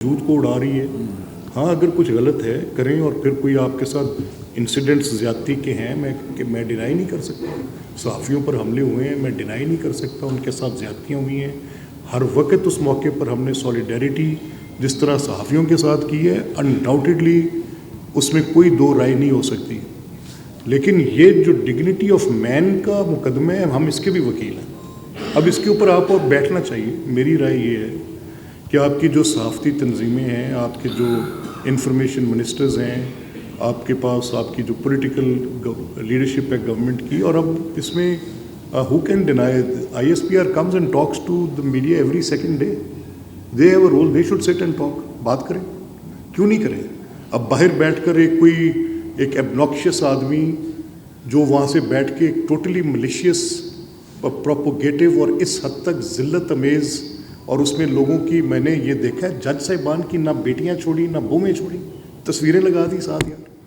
जूत को उड़ा रही है। हाँ, अगर कुछ गलत है करें, और फिर कोई आपके साथ इंसिडेंट्स ज़्यादती के हैं, मैं डिनाई नहीं कर सकता। सहाफ़ियों पर हमले हुए हैं, मैं डिनाई नहीं कर सकता, उनके साथ ज़्यादतियाँ हुई हैं। हर वक्त उस मौके पर हमने सॉलिडेरिटी जिस तरह सहाफ़ियों के साथ की है, अनडाउटेडली उसमें कोई दो राय नहीं हो सकती। लेकिन ये जो डिग्निटी ऑफ मैन का मुकदमा है, हम इसके भी वकील हैं। अब इसके ऊपर आप और बैठना चाहिए। मेरी राय ये है कि आपकी जो सहाफ़ती तंजीमें हैं, आपके जो इंफॉर्मेशन मिनिस्टर्स हैं, आपके पास आपकी जो पॉलिटिकल लीडरशिप है गवर्नमेंट की, और अब इसमें who can deny, ISPR comes and talks to the media every second day. They have a role, they should sit and talk. बात करें, क्यों नहीं करें? अब बाहर बैठकर एक एब्नॉक्शियस आदमी जो वहाँ से बैठ के टोटली मलिशियस प्रोपोगेटिव और इस हद तक ज़िल्लत अमेज़, और उसमें लोगों की, मैंने ये देखा है जज साहिबान की ना बेटियां छोड़ी ना बहुएं छोड़ी, तस्वीरें लगा दी साथ यार।